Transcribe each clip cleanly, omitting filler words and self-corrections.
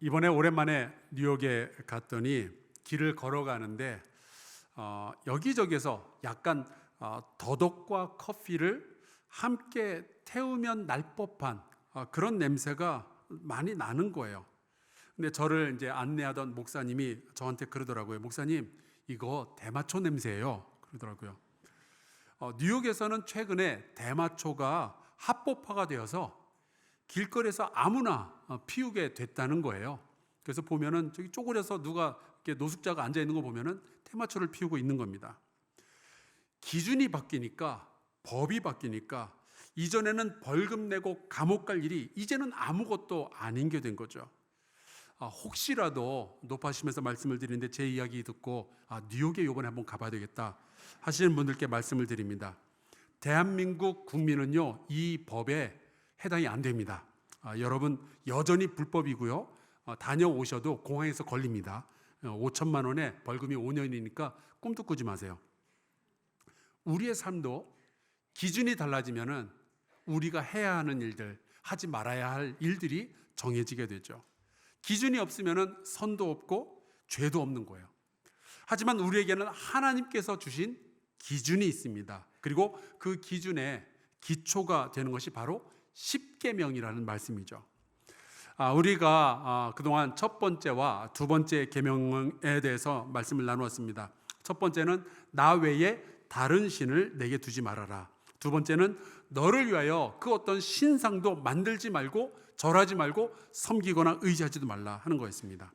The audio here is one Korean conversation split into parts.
이번에 오랜만에 뉴욕에 갔더니 길을 걸어가는데 여기저기서 약간 더덕과 커피를 함께 태우면 날 법한 그런 냄새가 많이 나는 거예요. 근데 저를 이제 안내하던 목사님이 저한테 그러더라고요. 목사님, 이거 대마초 냄새예요. 그러더라고요. 뉴욕에서는 최근에 대마초가 합법화가 되어서 길거리에서 아무나 피우게 됐다는 거예요. 그래서 보면은 저기 쪼그려서 누가 이렇게 노숙자가 앉아 있는 거 보면은 대마초를 피우고 있는 겁니다. 기준이 바뀌니까, 법이 바뀌니까 이전에는 벌금 내고 감옥 갈 일이 이제는 아무것도 아닌 게 된 거죠. 혹시라도 높아지면서 말씀을 드리는데 제 이야기 듣고 뉴욕에 이번에 한번 가봐야 되겠다 하시는 분들께 말씀을 드립니다. 대한민국 국민은요, 이 법에 해당이 안 됩니다. 여러분 여전히 불법이고요. 다녀오셔도 공항에서 걸립니다. 5천만 원에 벌금이 5년이니까 꿈도 꾸지 마세요. 우리의 삶도 기준이 달라지면은 우리가 해야 하는 일들, 하지 말아야 할 일들이 정해지게 되죠. 기준이 없으면은 선도 없고 죄도 없는 거예요. 하지만 우리에게는 하나님께서 주신 기준이 있습니다. 그리고 그 기준의 기초가 되는 것이 바로 십계명이라는 말씀이죠. 우리가 그동안 첫 번째와 두 번째 계명에 대해서 말씀을 나누었습니다. 첫 번째는 나 외에 다른 신을 내게 두지 말아라. 두 번째는 너를 위하여 그 어떤 신상도 만들지 말고 절하지 말고 섬기거나 의지하지도 말라 하는 거였습니다.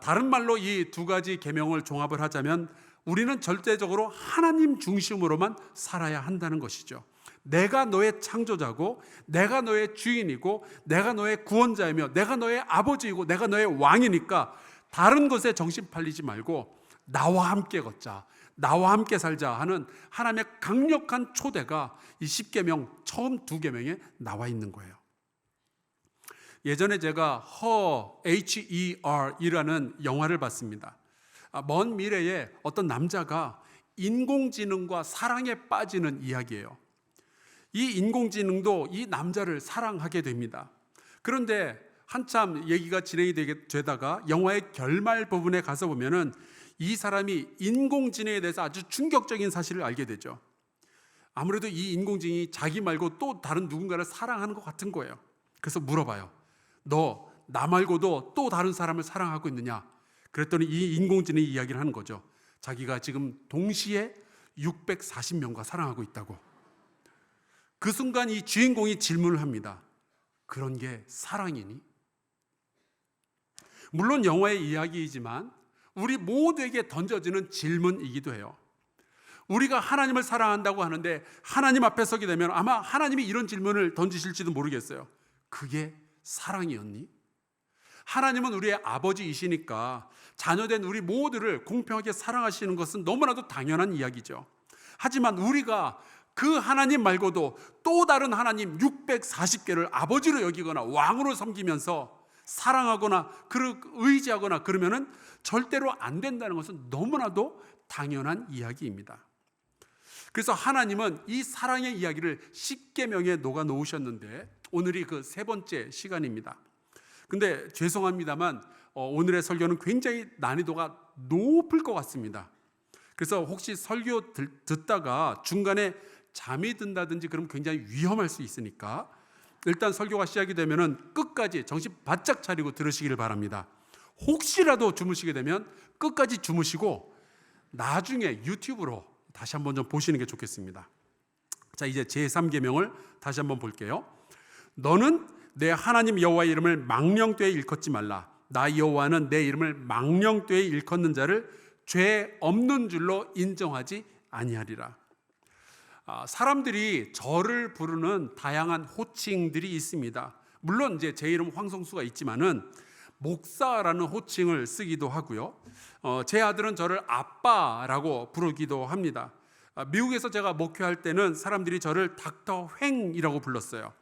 다른 말로 이 두 가지 계명을 종합을 하자면 우리는 절대적으로 하나님 중심으로만 살아야 한다는 것이죠. 내가 너의 창조자고, 내가 너의 주인이고, 내가 너의 구원자이며, 내가 너의 아버지이고, 내가 너의 왕이니까 다른 것에 정신 팔리지 말고 나와 함께 걷자, 나와 함께 살자 하는 하나님의 강력한 초대가 이 십계명 처음 두 계명에 나와 있는 거예요. 예전에 제가 HER이라는 영화를 봤습니다. 먼 미래에 어떤 남자가 인공지능과 사랑에 빠지는 이야기예요. 이 인공지능도 이 남자를 사랑하게 됩니다. 그런데 한참 얘기가 진행이 되다가 영화의 결말 부분에 가서 보면은 이 사람이 인공지능에 대해서 아주 충격적인 사실을 알게 되죠. 아무래도 이 인공지능이 자기 말고 또 다른 누군가를 사랑하는 것 같은 거예요. 그래서 물어봐요. 너 나 말고도 또 다른 사람을 사랑하고 있느냐? 그랬더니 이 인공지능이 이야기를 하는 거죠. 자기가 지금 동시에 640명과 사랑하고 있다고. 그 순간 이 주인공이 질문을 합니다. 그런 게 사랑이니? 물론 영화의 이야기이지만 우리 모두에게 던져지는 질문이기도 해요. 우리가 하나님을 사랑한다고 하는데 하나님 앞에 서게 되면 아마 하나님이 이런 질문을 던지실지도 모르겠어요. 그게 사랑이었니? 하나님은 우리의 아버지이시니까 자녀된 우리 모두를 공평하게 사랑하시는 것은 너무나도 당연한 이야기죠. 하지만 우리가 그 하나님 말고도 또 다른 하나님 640개를 아버지로 여기거나 왕으로 섬기면서 사랑하거나 의지하거나 그러면은 절대로 안 된다는 것은 너무나도 당연한 이야기입니다. 그래서 하나님은 이 사랑의 이야기를 십계명에 녹아 놓으셨는데 오늘이 그 세 번째 시간입니다. 근데 죄송합니다만 오늘의 설교는 굉장히 난이도가 높을 것 같습니다. 그래서 혹시 설교 듣다가 중간에 잠이 든다든지 그러면 굉장히 위험할 수 있으니까 일단 설교가 시작이 되면은 끝까지 정신 바짝 차리고 들으시기를 바랍니다. 혹시라도 주무시게 되면 끝까지 주무시고 나중에 유튜브로 다시 한번 좀 보시는 게 좋겠습니다. 자, 이제 제3계명을 다시 한번 볼게요. 너는 내 하나님 여호와의 이름을 망령되이 일컫지 말라. 나 여호와는 내 이름을 망령되이 일컫는 자를 죄 없는 줄로 인정하지 아니하리라. 사람들이 저를 부르는 다양한 호칭들이 있습니다. 물론 이제 제 이름 황성수가 있지만은 목사라는 호칭을 쓰기도 하고요. 제 아들은 저를 아빠라고 부르기도 합니다. 미국에서 제가 목회할 때는 사람들이 저를 닥터 횡이라고 불렀어요.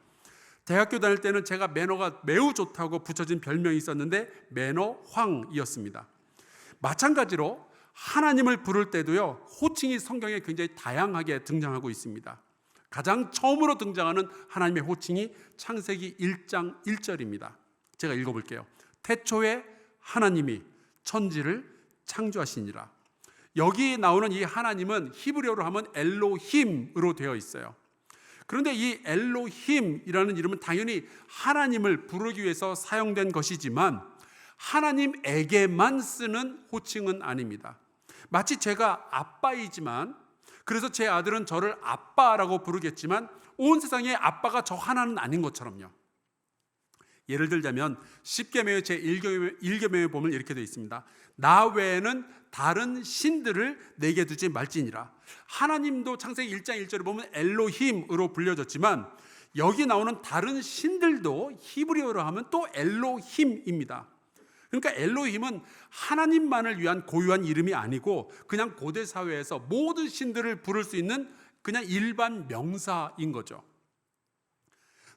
대학교 다닐 때는 제가 매너가 매우 좋다고 붙여진 별명이 있었는데 매너 황이었습니다. 마찬가지로 하나님을 부를 때도요, 호칭이 성경에 굉장히 다양하게 등장하고 있습니다. 가장 처음으로 등장하는 하나님의 호칭이 창세기 1장 1절입니다. 제가 읽어볼게요. 태초에 하나님이 천지를 창조하시니라. 여기 나오는 이 하나님은 히브리어로 하면 엘로힘으로 되어 있어요. 그런데 이 엘로힘이라는 이름은 당연히 하나님을 부르기 위해서 사용된 것이지만 하나님에게만 쓰는 호칭은 아닙니다. 마치 제가 아빠이지만, 그래서 제 아들은 저를 아빠라고 부르겠지만 온 세상에 아빠가 저 하나는 아닌 것처럼요. 예를 들자면 10계명의 제1계명에 보면 이렇게 되어 있습니다. 나 외에는 다른 신들을 내게 두지 말지니라. 하나님도 창세기 1장 1절에 보면 엘로힘으로 불려졌지만 여기 나오는 다른 신들도 히브리어로 하면 또 엘로힘입니다. 그러니까 엘로힘은 하나님만을 위한 고유한 이름이 아니고 그냥 고대 사회에서 모든 신들을 부를 수 있는 그냥 일반 명사인 거죠.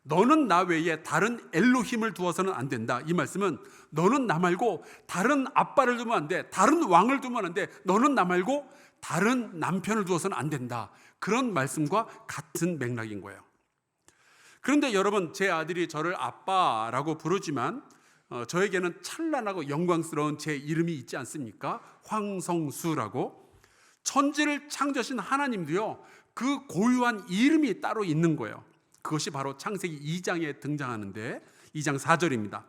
너는 나 외에 다른 엘로힘을 두어서는 안 된다. 이 말씀은 너는 나 말고 다른 아빠를 두면 안 돼. 다른 왕을 두면 안 돼. 너는 나 말고 다른 남편을 두어서는 안 된다. 그런 말씀과 같은 맥락인 거예요. 그런데 여러분, 제 아들이 저를 아빠라고 부르지만 저에게는 찬란하고 영광스러운 제 이름이 있지 않습니까? 황성수라고. 천지를 창조하신 하나님도요, 그 고유한 이름이 따로 있는 거예요. 그것이 바로 창세기 2장에 등장하는데 2장 4절입니다.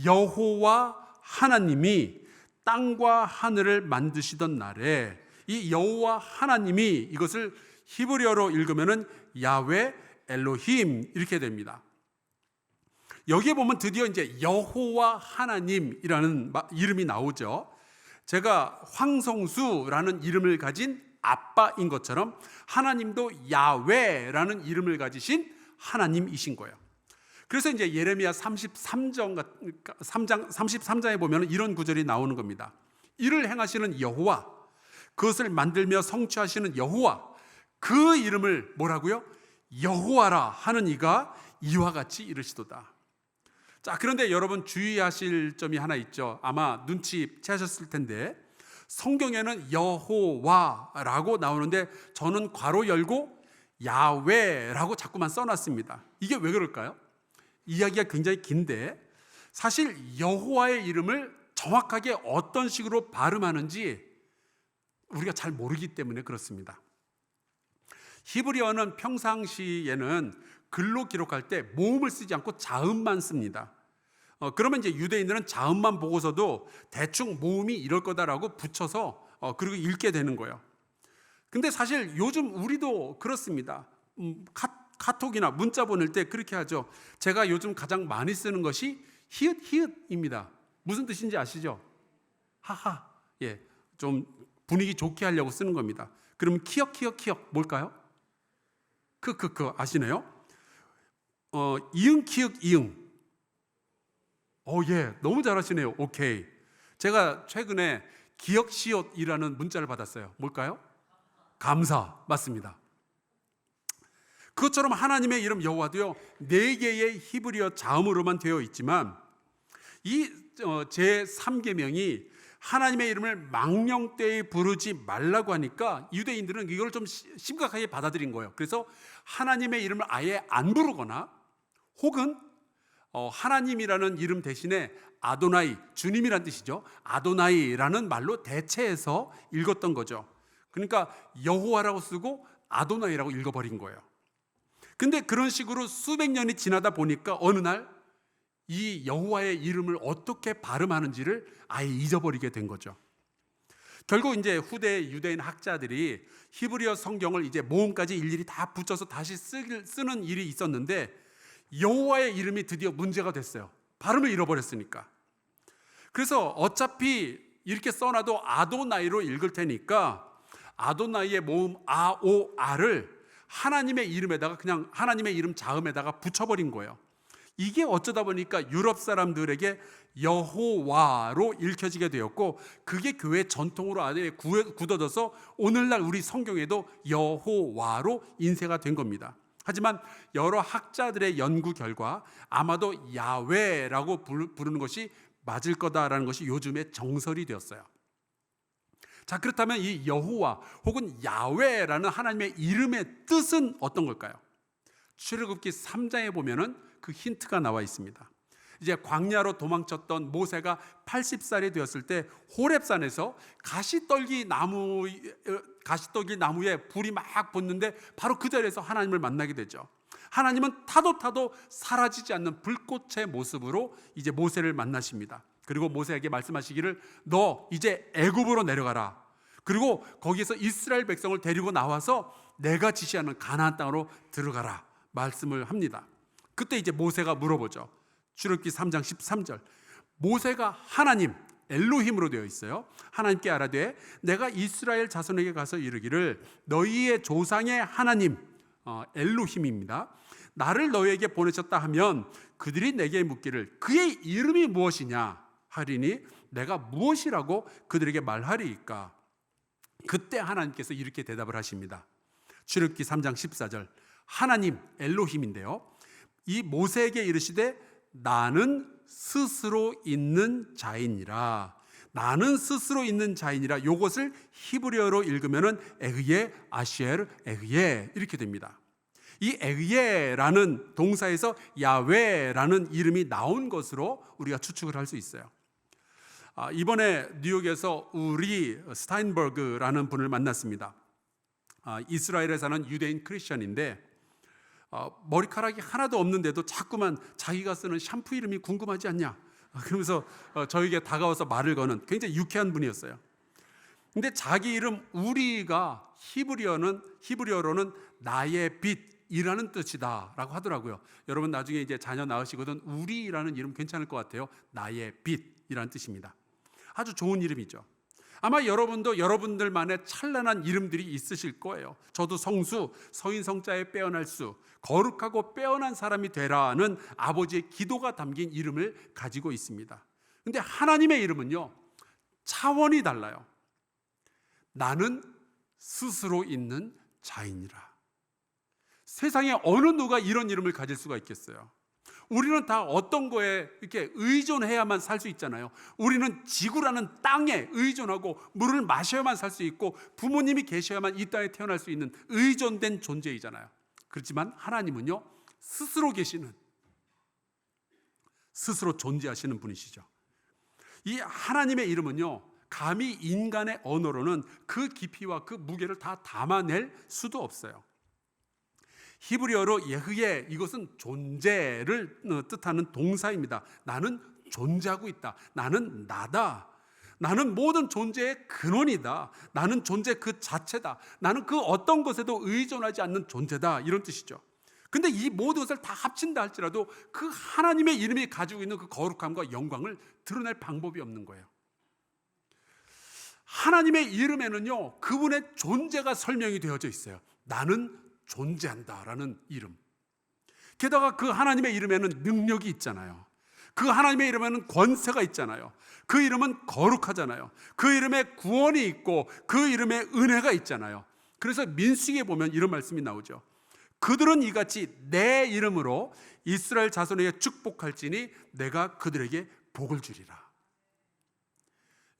여호와 하나님이 땅과 하늘을 만드시던 날에, 이 여호와 하나님이, 이것을 히브리어로 읽으면은 야훼 엘로힘 이렇게 됩니다. 여기에 보면 드디어 이제 여호와 하나님이라는 이름이 나오죠. 제가 황성수라는 이름을 가진 아빠인 것처럼 하나님도 야훼라는 이름을 가지신 하나님이신 거예요. 그래서 이제 예레미야 33장에 보면 이런 구절이 나오는 겁니다. 이를 행하시는 여호와, 그것을 만들며 성취하시는 여호와, 그 이름을 뭐라고요? 여호와라 하는 이가 이와 같이 이르시도다. 자, 그런데 여러분 주의하실 점이 하나 있죠. 아마 눈치채셨을 텐데 성경에는 여호와라고 나오는데 저는 괄호 열고 야훼라고 자꾸만 써놨습니다. 이게 왜 그럴까요? 이야기가 굉장히 긴데 사실 여호와의 이름을 정확하게 어떤 식으로 발음하는지 우리가 잘 모르기 때문에 그렇습니다. 히브리어는 평상시에는 글로 기록할 때 모음을 쓰지 않고 자음만 씁니다. 그러면 이제 유대인들은 자음만 보고서도 대충 모음이 이럴 거다라고 붙여서 그리고 읽게 되는 거예요. 근데 사실 요즘 우리도 그렇습니다. 카톡이나 문자 보낼 때 그렇게 하죠. 제가 요즘 가장 많이 쓰는 것이 히읗입니다. 무슨 뜻인지 아시죠? 하하. 예, 좀 분위기 좋게 하려고 쓰는 겁니다. 그럼 키역 뭘까요? 크크크 아시네요? 이응 키읔 이응. 예, 너무 잘하시네요. 오케이. 제가 최근에 기역시옷이라는 문자를 받았어요. 뭘까요? 감사. 맞습니다. 그것처럼 하나님의 이름 여호와도요 4개의 히브리어 자음으로만 되어 있지만 이 제3계명이 하나님의 이름을 망령되이 부르지 말라고 하니까 유대인들은 이걸 좀 심각하게 받아들인 거예요. 그래서 하나님의 이름을 아예 안 부르거나 혹은 하나님이라는 이름 대신에 아도나이, 주님이란 뜻이죠. 아도나이라는 말로 대체해서 읽었던 거죠. 그러니까 여호와라고 쓰고 아도나이라고 읽어버린 거예요. 근데 그런 식으로 수백 년이 지나다 보니까 어느 날 이 여호와의 이름을 어떻게 발음하는지를 아예 잊어버리게 된 거죠. 결국 이제 후대 유대인 학자들이 히브리어 성경을 이제 모음까지 일일이 다 붙여서 다시 쓰는 일이 있었는데 여호와의 이름이 드디어 문제가 됐어요. 발음을 잃어버렸으니까. 그래서 어차피 이렇게 써놔도 아도나이로 읽을 테니까 아도나이의 모음 아오아를 하나님의 이름에다가 그냥 하나님의 이름 자음에다가 붙여버린 거예요. 이게 어쩌다 보니까 유럽 사람들에게 여호와로 읽혀지게 되었고 그게 교회 전통으로 안에 굳어져서 오늘날 우리 성경에도 여호와로 인쇄가 된 겁니다. 하지만 여러 학자들의 연구 결과 아마도 야훼라고 부르는 것이 맞을 거다라는 것이 요즘에 정설이 되었어요. 자, 그렇다면 이 여호와 혹은 야훼라는 하나님의 이름의 뜻은 어떤 걸까요? 출애굽기 3장에 보면은 그 힌트가 나와 있습니다. 이제 광야로 도망쳤던 모세가 80살이 되었을 때 호렙산에서 가시떨기 나무에 불이 막 붙는데 바로 그 자리에서 하나님을 만나게 되죠. 하나님은 타도 사라지지 않는 불꽃의 모습으로 이제 모세를 만나십니다. 그리고 모세에게 말씀하시기를 너 이제 애굽으로 내려가라. 그리고 거기에서 이스라엘 백성을 데리고 나와서 내가 지시하는 가나안 땅으로 들어가라 말씀을 합니다. 그때 이제 모세가 물어보죠. 출애굽기 3장 13절. 모세가 하나님 엘로힘으로 되어 있어요. 하나님께 아뢰되 내가 이스라엘 자손에게 가서 이르기를 너희의 조상의 하나님 엘로힘입니다. 나를 너희에게 보내셨다 하면 그들이 내게 묻기를 그의 이름이 무엇이냐 하리니 내가 무엇이라고 그들에게 말하리이까. 그때 하나님께서 이렇게 대답을 하십니다. 출애굽기 3장 14절. 하나님 엘로힘인데요, 이 모세에게 이르시되 나는 스스로 있는 자이니라. 나는 스스로 있는 자이니라. 이것을 히브리어로 읽으면은 에흐예 아시엘 에흐예 이렇게 됩니다. 이 에흐예라는 동사에서 야훼라는 이름이 나온 것으로 우리가 추측을 할 수 있어요. 이번에 뉴욕에서 우리 스타인버그라는 분을 만났습니다. 이스라엘에 사는 유대인 크리스천인데 머리카락이 하나도 없는데도 자꾸만 자기가 쓰는 샴푸 이름이 궁금하지 않냐 그러면서 저에게 다가와서 말을 거는 굉장히 유쾌한 분이었어요. 근데 자기 이름 우리가 히브리어로는 나의 빛이라는 뜻이다 라고 하더라고요. 여러분 나중에 이제 자녀 낳으시거든 우리라는 이름 괜찮을 것 같아요. 나의 빛이라는 뜻입니다. 아주 좋은 이름이죠. 아마 여러분도 여러분들만의 찬란한 이름들이 있으실 거예요. 저도 성수, 서인성자에 빼어날 수, 거룩하고 빼어난 사람이 되라는 아버지의 기도가 담긴 이름을 가지고 있습니다. 근데 하나님의 이름은요 차원이 달라요. 나는 스스로 있는 자이니라. 세상에 어느 누가 이런 이름을 가질 수가 있겠어요? 우리는 다 어떤 거에 이렇게 의존해야만 살 수 있잖아요. 우리는 지구라는 땅에 의존하고 물을 마셔야만 살 수 있고 부모님이 계셔야만 이 땅에 태어날 수 있는 의존된 존재이잖아요. 그렇지만 하나님은요 스스로 계시는, 스스로 존재하시는 분이시죠. 이 하나님의 이름은요 감히 인간의 언어로는 그 깊이와 그 무게를 다 담아낼 수도 없어요. 히브리어로 예흐예, 이것은 존재를 뜻하는 동사입니다. 나는 존재하고 있다. 나는 나다. 나는 모든 존재의 근원이다. 나는 존재 그 자체다. 나는 그 어떤 것에도 의존하지 않는 존재다. 이런 뜻이죠. 근데 이 모든 것을 다 합친다 할지라도 그 하나님의 이름이 가지고 있는 그 거룩함과 영광을 드러낼 방법이 없는 거예요. 하나님의 이름에는요 그분의 존재가 설명이 되어져 있어요. 나는 존재한다라는 이름. 게다가 그 하나님의 이름에는 능력이 있잖아요. 그 하나님의 이름에는 권세가 있잖아요. 그 이름은 거룩하잖아요. 그 이름에 구원이 있고 그 이름에 은혜가 있잖아요. 그래서 민수기에 보면 이런 말씀이 나오죠. 그들은 이같이 내 이름으로 이스라엘 자손에게 축복할지니 내가 그들에게 복을 주리라.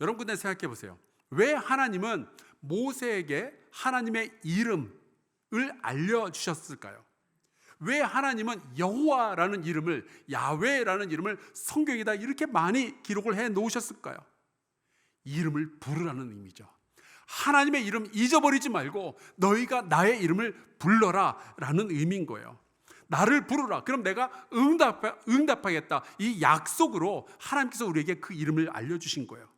여러분 근데 생각해 보세요. 왜 하나님은 모세에게 하나님의 이름을 알려주셨을까요? 왜 하나님은 여호와라는 이름을, 야훼라는 이름을 성경에다 이렇게 많이 기록을 해 놓으셨을까요? 이름을 부르라는 의미죠. 하나님의 이름 잊어버리지 말고 너희가 나의 이름을 불러라 라는 의미인 거예요. 나를 부르라. 그럼 내가 응답하겠다. 이 약속으로 하나님께서 우리에게 그 이름을 알려주신 거예요.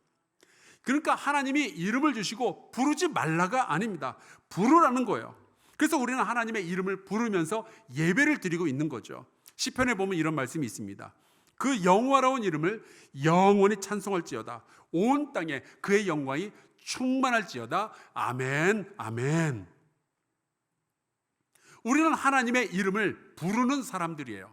그러니까 하나님이 이름을 주시고 부르지 말라가 아닙니다. 부르라는 거예요. 그래서 우리는 하나님의 이름을 부르면서 예배를 드리고 있는 거죠. 시편에 보면 이런 말씀이 있습니다. 그 영화로운 이름을 영원히 찬송할지어다. 온 땅에 그의 영광이 충만할지어다. 아멘, 아멘. 우리는 하나님의 이름을 부르는 사람들이에요.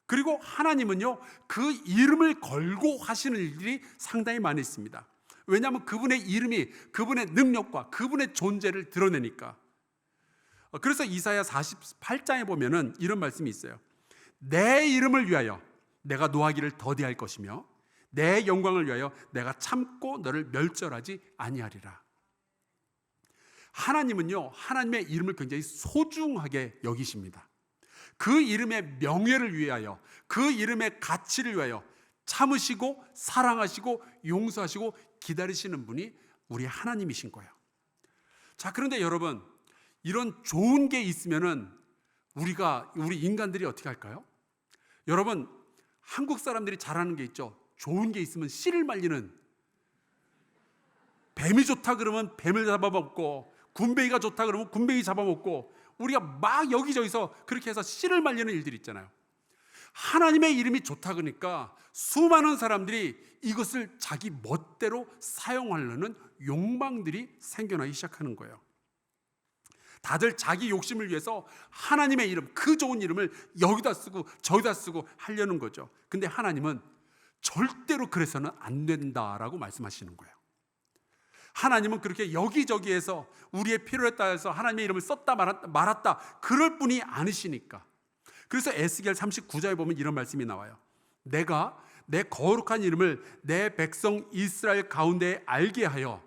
그리고 하나님은요 그 이름을 걸고 하시는 일들이 상당히 많이 있습니다. 왜냐하면 그분의 이름이 그분의 능력과 그분의 존재를 드러내니까. 그래서 이사야 48장에 보면은 이런 말씀이 있어요. 내 이름을 위하여 내가 노하기를 더디할 것이며 내 영광을 위하여 내가 참고 너를 멸절하지 아니하리라. 하나님은요 하나님의 이름을 굉장히 소중하게 여기십니다. 그 이름의 명예를 위하여, 그 이름의 가치를 위하여 참으시고 사랑하시고 용서하시고 기다리시는 분이 우리 하나님이신 거예요. 자, 그런데 여러분, 이런 좋은 게 있으면은 우리 인간들이 어떻게 할까요? 여러분, 한국 사람들이 잘하는 게 있죠. 좋은 게 있으면 씨를 말리는, 뱀이 좋다 그러면 뱀을 잡아먹고, 군뱅이가 좋다 그러면 군뱅이 잡아먹고, 우리가 막 여기저기서 그렇게 해서 씨를 말리는 일들이 있잖아요. 하나님의 이름이 좋다 그러니까 수많은 사람들이 이것을 자기 멋대로 사용하려는 욕망들이 생겨나기 시작하는 거예요. 다들 자기 욕심을 위해서 하나님의 이름, 그 좋은 이름을 여기다 쓰고 저기다 쓰고 하려는 거죠. 근데 하나님은 절대로 그래서는 안 된다라고 말씀하시는 거예요. 하나님은 그렇게 여기저기에서 우리의 필요에 따라서 하나님의 이름을 썼다 말았다 그럴 뿐이 아니시니까. 그래서 에스겔 39장에 보면 이런 말씀이 나와요. 내가 내 거룩한 이름을 내 백성 이스라엘 가운데 알게 하여,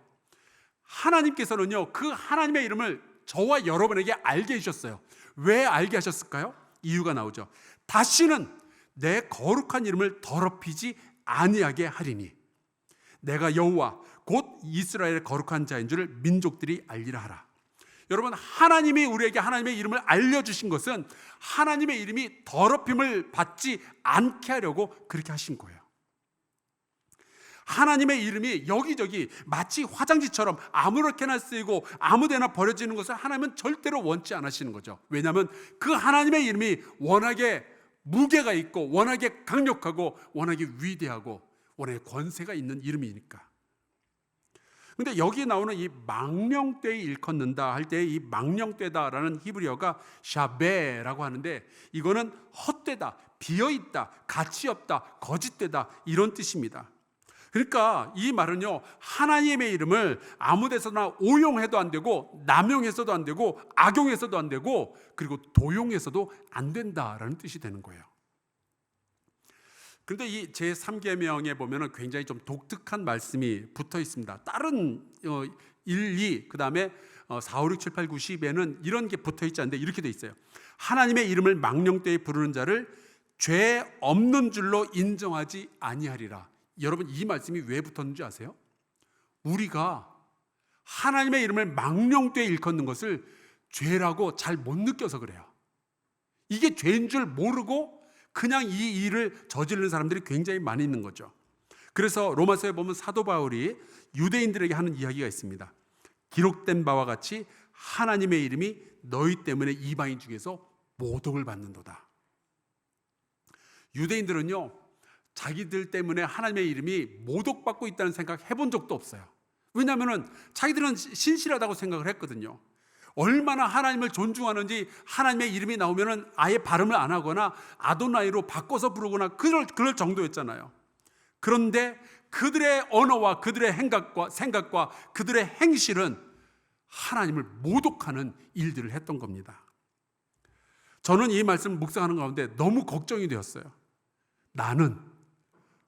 하나님께서는요 그 하나님의 이름을 저와 여러분에게 알게 해주셨어요. 왜 알게 하셨을까요? 이유가 나오죠. 다시는 내 거룩한 이름을 더럽히지 아니하게 하리니 내가 여호와 곧 이스라엘의 거룩한 자인 줄을 민족들이 알리라 하라. 여러분, 하나님이 우리에게 하나님의 이름을 알려주신 것은 하나님의 이름이 더럽힘을 받지 않게 하려고 그렇게 하신 거예요. 하나님의 이름이 여기저기 마치 화장지처럼 아무렇게나 쓰이고 아무데나 버려지는 것을 하나님은 절대로 원치 않으시는 거죠. 왜냐하면 그 하나님의 이름이 워낙에 무게가 있고 워낙에 강력하고 워낙에 위대하고 워낙에 권세가 있는 이름이니까. 근데 여기 나오는 이 망령되이 일컫는다 할 때 이 망령되다라는 히브리어가 샤베라고 하는데, 이거는 헛되다, 비어있다, 가치 없다, 거짓되다 이런 뜻입니다. 그러니까 이 말은요, 하나님의 이름을 아무 데서나 오용해도 안 되고 남용해서도 안 되고 악용해서도 안 되고 그리고 도용해서도 안 된다라는 뜻이 되는 거예요. 그런데 이 제3계명에 보면은 굉장히 좀 독특한 말씀이 붙어 있습니다. 다른 1, 2, 그 다음에 4, 5, 6, 7, 8, 9, 10에는 이런 게 붙어 있지 않는데 이렇게 돼 있어요. 하나님의 이름을 망령되이 부르는 자를 죄 없는 줄로 인정하지 아니하리라. 여러분, 이 말씀이 왜 붙었는지 아세요? 우리가 하나님의 이름을 망령되이 일컫는 것을 죄라고 잘 못 느껴서 그래요. 이게 죄인 줄 모르고 그냥 이 일을 저지르는 사람들이 굉장히 많이 있는 거죠. 그래서 로마서에 보면 사도 바울이 유대인들에게 하는 이야기가 있습니다. 기록된 바와 같이 하나님의 이름이 너희 때문에 이방인 중에서 모독을 받는도다. 유대인들은요, 자기들 때문에 하나님의 이름이 모독받고 있다는 생각 해본 적도 없어요. 왜냐하면 자기들은 신실하다고 생각을 했거든요. 얼마나 하나님을 존중하는지 하나님의 이름이 나오면 아예 발음을 안 하거나 아도나이로 바꿔서 부르거나 그럴 정도였잖아요. 그런데 그들의 언어와 그들의 생각과 그들의 행실은 하나님을 모독하는 일들을 했던 겁니다. 저는 이 말씀을 묵상하는 가운데 너무 걱정이 되었어요. 나는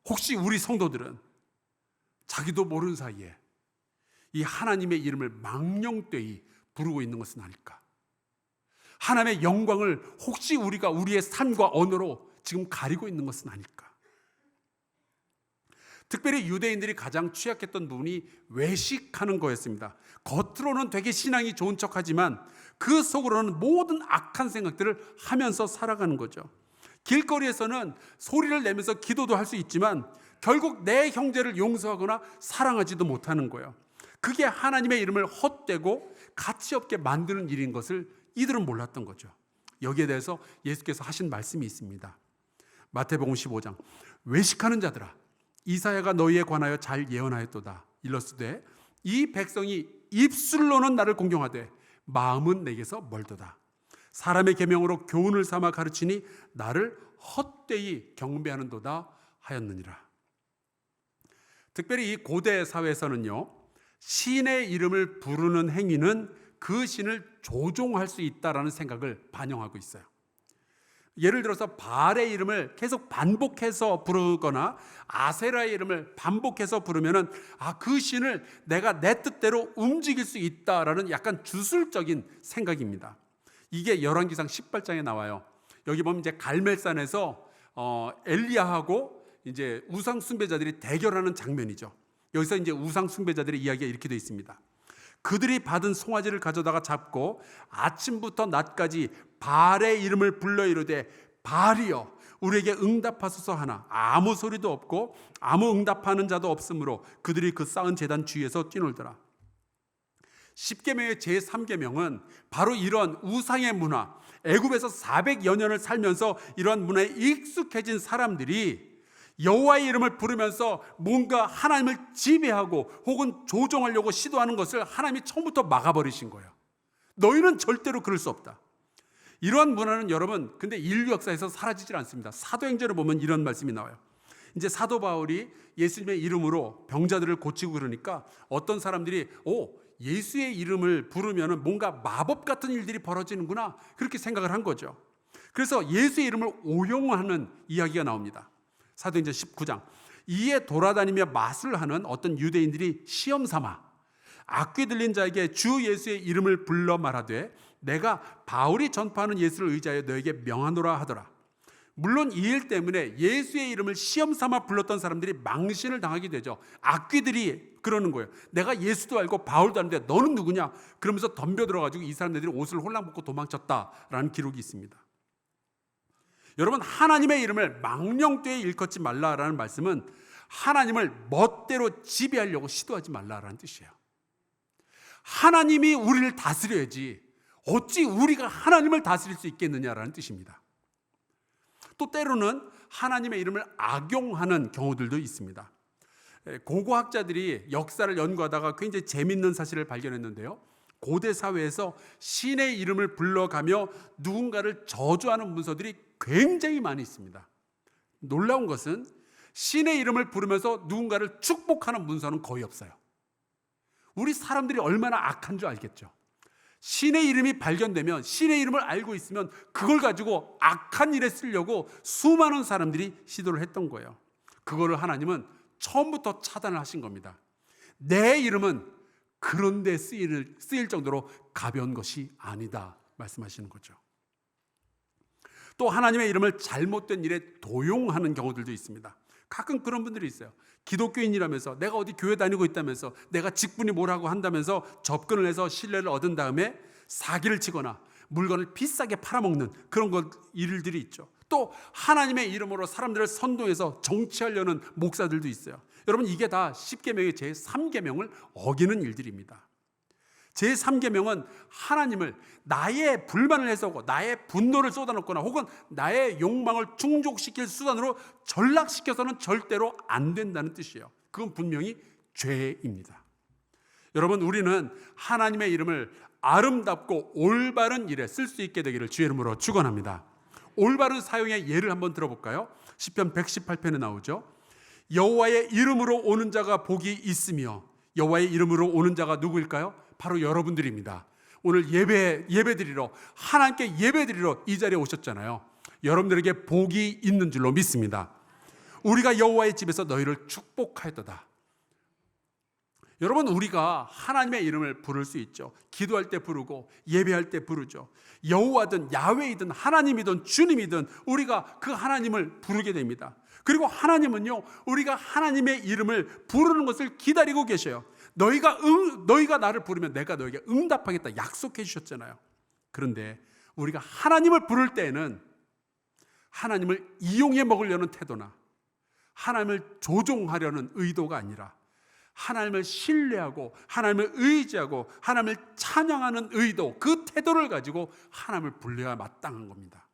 혹시 우리 성도들은 자기도 모르는 사이에 이 하나님의 이름을 망령되이 부르고 있는 것은 아닐까? 하나님의 영광을 혹시 우리가 우리의 삶과 언어로 지금 가리고 있는 것은 아닐까? 특별히 유대인들이 가장 취약했던 부분이 외식하는 거였습니다. 겉으로는 되게 신앙이 좋은 척하지만 그 속으로는 모든 악한 생각들을 하면서 살아가는 거죠. 길거리에서는 소리를 내면서 기도도 할 수 있지만 결국 내 형제를 용서하거나 사랑하지도 못하는 거예요. 그게 하나님의 이름을 헛되고 가치 없게 만드는 일인 것을 이들은 몰랐던 거죠. 여기에 대해서 예수께서 하신 말씀이 있습니다. 마태복음 15장, 외식하는 자들아, 이사야가 너희에 관하여 잘 예언하였도다. 일러스되 이 백성이 입술로는 나를 공경하되 마음은 내게서 멀도다. 사람의 계명으로 교훈을 삼아 가르치니 나를 헛되이 경배하는도다 하였느니라. 특별히 이 고대 사회에서는요, 신의 이름을 부르는 행위는 그 신을 조종할 수 있다라는 생각을 반영하고 있어요. 예를 들어서 바알의 이름을 계속 반복해서 부르거나 아세라의 이름을 반복해서 부르면은 그 신을 내가 내 뜻대로 움직일 수 있다라는 약간 주술적인 생각입니다. 이게 열왕기상 18장에 나와요. 여기 보면 이제 갈멜산에서 엘리야하고 이제 우상 숭배자들이 대결하는 장면이죠. 여기서 이제 우상 숭배자들의 이야기가 이렇게 되어 있습니다. 그들이 받은 송아지를 가져다가 잡고 아침부터 낮까지 바알의 이름을 불러 이르되 바알이여 우리에게 응답하소서 하나 아무 소리도 없고 아무 응답하는 자도 없으므로 그들이 그 쌓은 제단 주위에서 뛰놀더라. 10계명의 제3계명은 바로 이런 우상의 문화, 애굽에서 400여 년을 살면서 이러한 문화에 익숙해진 사람들이 여호와의 이름을 부르면서 뭔가 하나님을 지배하고 혹은 조종하려고 시도하는 것을 하나님이 처음부터 막아버리신 거예요. 너희는 절대로 그럴 수 없다. 이러한 문화는 여러분 근데 인류 역사에서 사라지질 않습니다. 사도행전을 보면 이런 말씀이 나와요. 이제 사도 바울이 예수님의 이름으로 병자들을 고치고 그러니까 어떤 사람들이 예수의 이름을 부르면 뭔가 마법 같은 일들이 벌어지는구나 그렇게 생각을 한 거죠. 그래서 예수의 이름을 오용하는 이야기가 나옵니다. 사도행전 19장. 이에 돌아다니며 마술하는 어떤 유대인들이 시험 삼아 악귀 들린 자에게 주 예수의 이름을 불러 말하되 내가 바울이 전파하는 예수를 의지하여 너에게 명하노라 하더라. 물론 이 일 때문에 예수의 이름을 시험 삼아 불렀던 사람들이 망신을 당하게 되죠. 악귀들이 그러는 거예요. 내가 예수도 알고 바울도 아는데 너는 누구냐? 그러면서 덤벼들어가지고 이 사람들이 옷을 홀랑 벗고 도망쳤다라는 기록이 있습니다. 여러분 하나님의 이름을 망령되이 일컫지 말라라는 말씀은 하나님을 멋대로 지배하려고 시도하지 말라라는 뜻이에요. 하나님이 우리를 다스려야지 어찌 우리가 하나님을 다스릴 수 있겠느냐라는 뜻입니다. 또 때로는 하나님의 이름을 악용하는 경우들도 있습니다. 고고학자들이 역사를 연구하다가 굉장히 재밌는 사실을 발견했는데요. 고대 사회에서 신의 이름을 불러가며 누군가를 저주하는 문서들이 굉장히 많이 있습니다. 놀라운 것은 신의 이름을 부르면서 누군가를 축복하는 문서는 거의 없어요. 우리 사람들이 얼마나 악한 줄 알겠죠. 신의 이름이 발견되면 신의 이름을 알고 있으면 그걸 가지고 악한 일에 쓰려고 수많은 사람들이 시도를 했던 거예요. 그거를 하나님은 처음부터 차단을 하신 겁니다. 내 이름은 그런 데 쓰일 정도로 가벼운 것이 아니다 말씀하시는 거죠. 또 하나님의 이름을 잘못된 일에 도용하는 경우들도 있습니다. 가끔 그런 분들이 있어요. 기독교인이라면서 내가 어디 교회 다니고 있다면서 내가 직분이 뭐라고 한다면서 접근을 해서 신뢰를 얻은 다음에 사기를 치거나 물건을 비싸게 팔아먹는 그런 일들이 있죠. 또 하나님의 이름으로 사람들을 선동해서 정치하려는 목사들도 있어요. 여러분 이게 다 10계명의 제3계명을 어기는 일들입니다. 제3계명은 하나님을 나의 불만을 해소하고 나의 분노를 쏟아놓거나 혹은 나의 욕망을 충족시킬 수단으로 전락시켜서는 절대로 안 된다는 뜻이에요. 그건 분명히 죄입니다. 여러분 우리는 하나님의 이름을 아름답고 올바른 일에 쓸 수 있게 되기를 주의 이름으로 축원합니다. 올바른 사용의 예를 한번 들어볼까요? 시편 118편에 나오죠. 여호와의 이름으로 오는 자가 복이 있으며 여호와의 이름으로 오는 자가 누구일까요? 바로 여러분들입니다. 오늘 예배드리러 하나님께 예배드리러 이 자리에 오셨잖아요. 여러분들에게 복이 있는 줄로 믿습니다. 우리가 여호와의 집에서 너희를 축복하였도다. 여러분 우리가 하나님의 이름을 부를 수 있죠. 기도할 때 부르고 예배할 때 부르죠. 여호와든 야훼이든 하나님이든 주님이든 우리가 그 하나님을 부르게 됩니다. 그리고 하나님은요 우리가 하나님의 이름을 부르는 것을 기다리고 계셔요. 너희가 나를 부르면 내가 너에게 응답하겠다 약속해 주셨잖아요. 그런데 우리가 하나님을 부를 때에는 하나님을 이용해 먹으려는 태도나 하나님을 조종하려는 의도가 아니라 하나님을 신뢰하고 하나님을 의지하고 하나님을 찬양하는 의도, 그 태도를 가지고 하나님을 불러야 마땅한 겁니다.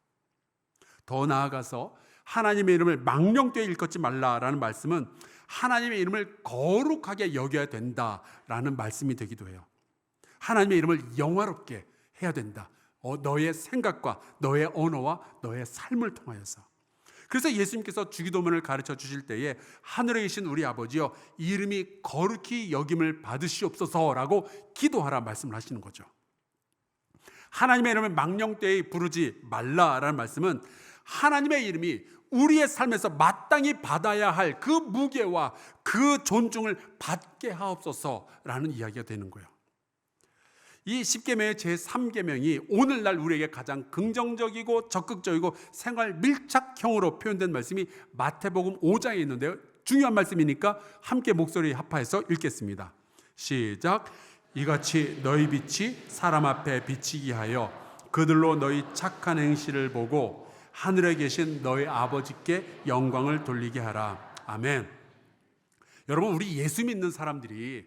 더 나아가서 하나님의 이름을 망령되이 일컫지 말라라는 말씀은 하나님의 이름을 거룩하게 여겨야 된다라는 말씀이 되기도 해요. 하나님의 이름을 영화롭게 해야 된다. 너의 생각과 너의 언어와 너의 삶을 통하여서. 그래서 예수님께서 주기도문을 가르쳐 주실 때에 하늘에 계신 우리 아버지여 이름이 거룩히 여김을 받으시옵소서라고 기도하라 말씀을 하시는 거죠. 하나님의 이름을 망령되이 부르지 말라라는 말씀은 하나님의 이름이 우리의 삶에서 마땅히 받아야 할 그 무게와 그 존중을 받게 하옵소서라는 이야기가 되는 거예요. 이 10계명의 제3계명이 오늘날 우리에게 가장 긍정적이고 적극적이고 생활 밀착형으로 표현된 말씀이 마태복음 5장에 있는데요. 중요한 말씀이니까 함께 목소리 합하여서 읽겠습니다. 시작. 이같이 너희 빛이 사람 앞에 비치게 하여 그들로 너희 착한 행실을 보고 하늘에 계신 너희 아버지께 영광을 돌리게 하라. 아멘. 여러분, 우리 예수 믿는 사람들이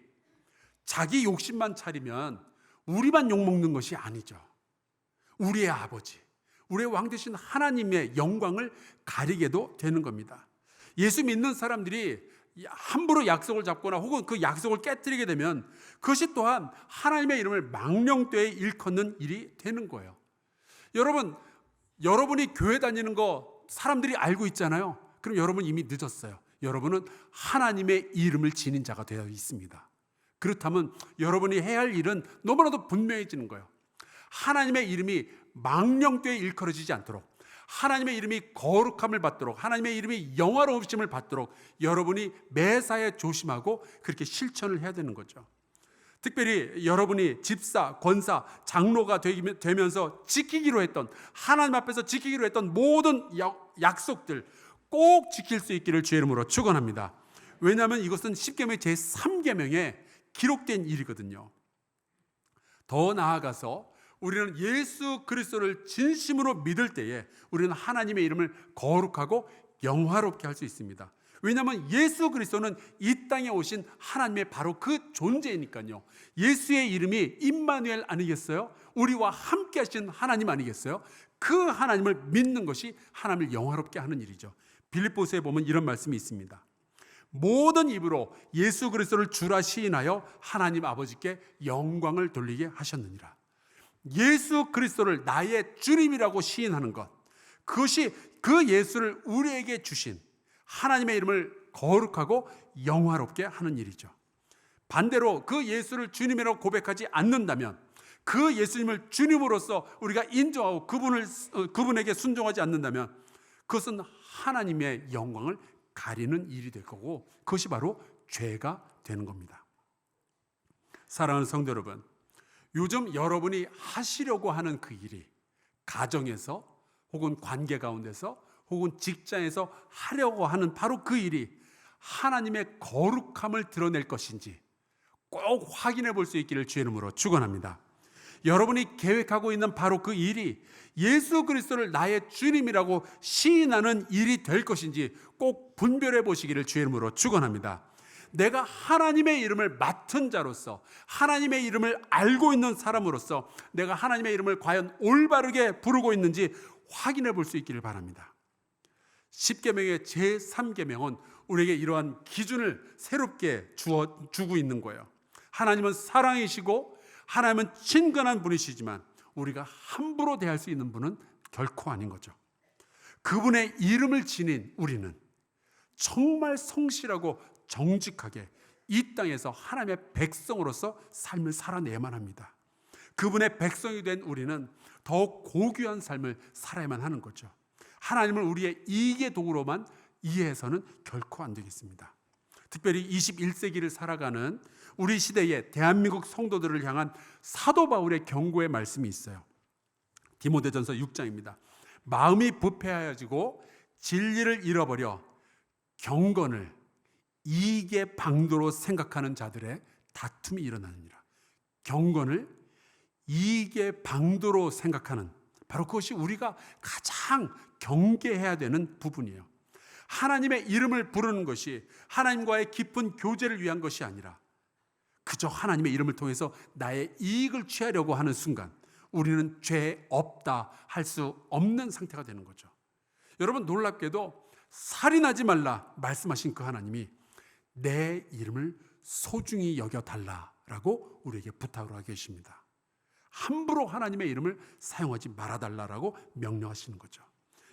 자기 욕심만 차리면 우리만 욕먹는 것이 아니죠. 우리의 아버지, 우리의 왕 되신 하나님의 영광을 가리게도 되는 겁니다. 예수 믿는 사람들이 함부로 약속을 잡거나 혹은 그 약속을 깨뜨리게 되면 그것이 또한 하나님의 이름을 망령되이 일컫는 일이 되는 거예요. 여러분, 여러분이 교회 다니는 거 사람들이 알고 있잖아요. 그럼 여러분 이미 늦었어요. 여러분은 하나님의 이름을 지닌 자가 되어 있습니다. 그렇다면 여러분이 해야 할 일은 너무나도 분명해지는 거예요. 하나님의 이름이 망령되이 일컬어지지 않도록, 하나님의 이름이 거룩함을 받도록, 하나님의 이름이 영화로우심을 받도록 여러분이 매사에 조심하고 그렇게 실천을 해야 되는 거죠. 특별히 여러분이 집사, 권사, 장로가 되면서 지키기로 했던, 하나님 앞에서 지키기로 했던 모든 약속들 꼭 지킬 수 있기를 주의 이름으로 축원합니다. 왜냐하면 이것은 십계명의 제3계명에 기록된 일이거든요. 더 나아가서 우리는 예수 그리스도를 진심으로 믿을 때에 우리는 하나님의 이름을 거룩하고 영화롭게 할 수 있습니다. 왜냐하면 예수 그리스도는 이 땅에 오신 하나님의 바로 그 존재이니까요. 예수의 이름이 임마누엘 아니겠어요? 우리와 함께 하신 하나님 아니겠어요? 그 하나님을 믿는 것이 하나님을 영화롭게 하는 일이죠. 빌립보서에 보면 이런 말씀이 있습니다. 모든 입으로 예수 그리스도를 주라 시인하여 하나님 아버지께 영광을 돌리게 하셨느니라. 예수 그리스도를 나의 주님이라고 시인하는 것, 그것이 그 예수를 우리에게 주신 하나님의 이름을 거룩하고 영화롭게 하는 일이죠. 반대로 그 예수를 주님이라고 고백하지 않는다면, 그 예수님을 주님으로서 우리가 인정하고 그분에게 순종하지 않는다면 그것은 하나님의 영광을 가리는 일이 될 거고 그것이 바로 죄가 되는 겁니다. 사랑하는 성도 여러분, 요즘 여러분이 하시려고 하는 그 일이 가정에서 혹은 관계 가운데서 혹은 직장에서 하려고 하는 바로 그 일이 하나님의 거룩함을 드러낼 것인지 꼭 확인해 볼 수 있기를 주의 이름으로 축원합니다. 여러분이 계획하고 있는 바로 그 일이 예수 그리스도를 나의 주님이라고 시인하는 일이 될 것인지 꼭 분별해 보시기를 주의 이름으로 축원합니다. 내가 하나님의 이름을 맡은 자로서, 하나님의 이름을 알고 있는 사람으로서 내가 하나님의 이름을 과연 올바르게 부르고 있는지 확인해 볼 수 있기를 바랍니다. 십계명의 제3계명은 우리에게 이러한 기준을 새롭게 주고 있는 거예요. 하나님은 사랑이시고 하나님은 친근한 분이시지만 우리가 함부로 대할 수 있는 분은 결코 아닌 거죠. 그분의 이름을 지닌 우리는 정말 성실하고 정직하게 이 땅에서 하나님의 백성으로서 삶을 살아내야만 합니다. 그분의 백성이 된 우리는 더욱 고귀한 삶을 살아야만 하는 거죠. 하나님을 우리의 이익의 도구로만 이해해서는 결코 안 되겠습니다. 특별히 21세기를 살아가는 우리 시대의 대한민국 성도들을 향한 사도 바울의 경고의 말씀이 있어요. 디모데전서 6장입니다. 마음이 부패하여지고 진리를 잃어버려 경건을 이익의 방도로 생각하는 자들의 다툼이 일어나느니라. 경건을 이익의 방도로 생각하는, 바로 그것이 우리가 가장 경계해야 되는 부분이에요. 하나님의 이름을 부르는 것이 하나님과의 깊은 교제를 위한 것이 아니라 그저 하나님의 이름을 통해서 나의 이익을 취하려고 하는 순간 우리는 죄 없다 할 수 없는 상태가 되는 거죠. 여러분, 놀랍게도 살인하지 말라 말씀하신 그 하나님이 내 이름을 소중히 여겨달라라고 우리에게 부탁을 하고 계십니다. 함부로 하나님의 이름을 사용하지 말아달라고 명령하시는 거죠.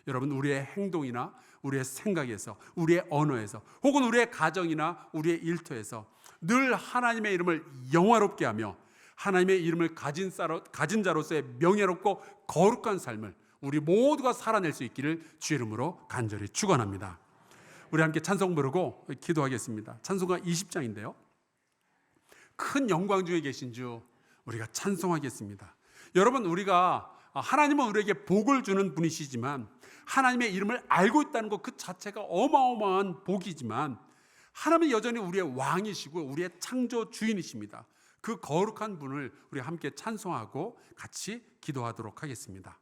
여러분, 우리의 행동이나 우리의 생각에서, 우리의 언어에서, 혹은 우리의 가정이나 우리의 일터에서 늘 하나님의 이름을 영화롭게 하며 하나님의 이름을 가진 자로서의 명예롭고 거룩한 삶을 우리 모두가 살아낼 수 있기를 주의 이름으로 간절히 축원합니다. 우리 함께 찬송 부르고 기도하겠습니다. 찬송가 20장인데요. 큰 영광 중에 계신 주, 우리가 찬송하겠습니다. 여러분, 우리가 하나님은 우리에게 복을 주는 분이시지만 하나님의 이름을 알고 있다는 것 그 자체가 어마어마한 복이지만 하나님은 여전히 우리의 왕이시고 우리의 창조 주인이십니다. 그 거룩한 분을 우리 함께 찬송하고 같이 기도하도록 하겠습니다.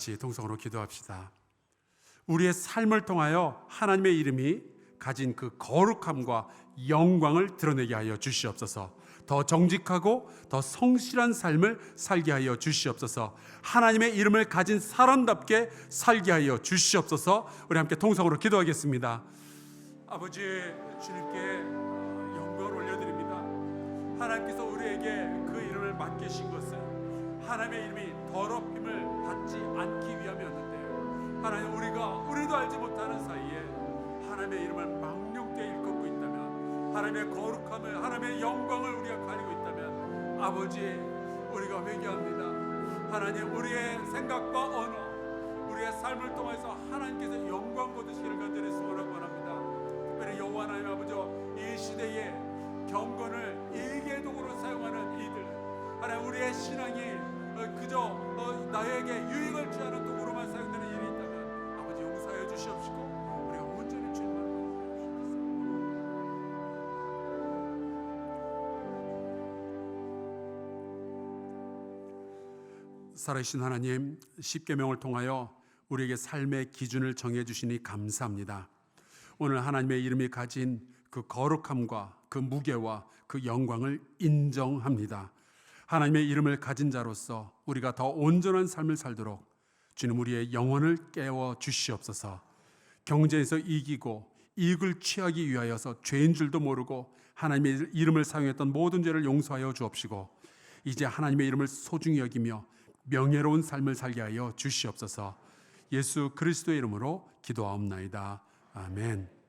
같이 통성으로 기도합시다. 우리의 삶을 통하여 하나님의 이름이 가진 그 거룩함과 영광을 드러내게 하여 주시옵소서. 더 정직하고 더 성실한 삶을 살게 하여 주시옵소서. 하나님의 이름을 가진 사람답게 살게 하여 주시옵소서. 우리 함께 통성으로 기도하겠습니다. 아버지, 주님께 영광을 올려드립니다. 하나님께서 우리에게 그 이름을 맡기신 것은 하나님의 이름이 더럽힘을 받지 않기 위함이었는데, 하나님, 우리도 알지 못하는 사이에 하나님의 이름을 망령되이 일컫고 있다면, 하나님의 거룩함을, 하나님의 영광을 우리가 가리고 있다면, 아버지, 우리가 회개합니다. 하나님, 우리의 생각과 언어, 우리의 삶을 통해서 하나님께서 영광 받으시기를 간절히 소원하고 원합니다. 특별히 여호와 하나님 아버지, 이 시대에 경건을 일개독으로 사용하는 이들, 하나님, 우리의 신앙이 그저 나에게 유익을 취하는 도구로만 사용되는 일이 있다면 아버지 용서하여 주시옵시고 우리가 온전히 주님만 살아계신 하나님, 십계명을 통하여 우리에게 삶의 기준을 정해주시니 감사합니다. 오늘 하나님의 이름이 가진 그 거룩함과 그 무게와 그 영광을 인정합니다. 하나님의 이름을 가진 자로서 우리가 더 온전한 삶을 살도록 주님, 우리의 영혼을 깨워 주시옵소서. 경쟁에서 이기고 이익을 취하기 위하여서 죄인 줄도 모르고 하나님의 이름을 사용했던 모든 죄를 용서하여 주옵시고, 이제 하나님의 이름을 소중히 여기며 명예로운 삶을 살게 하여 주시옵소서. 예수 그리스도의 이름으로 기도하옵나이다. 아멘.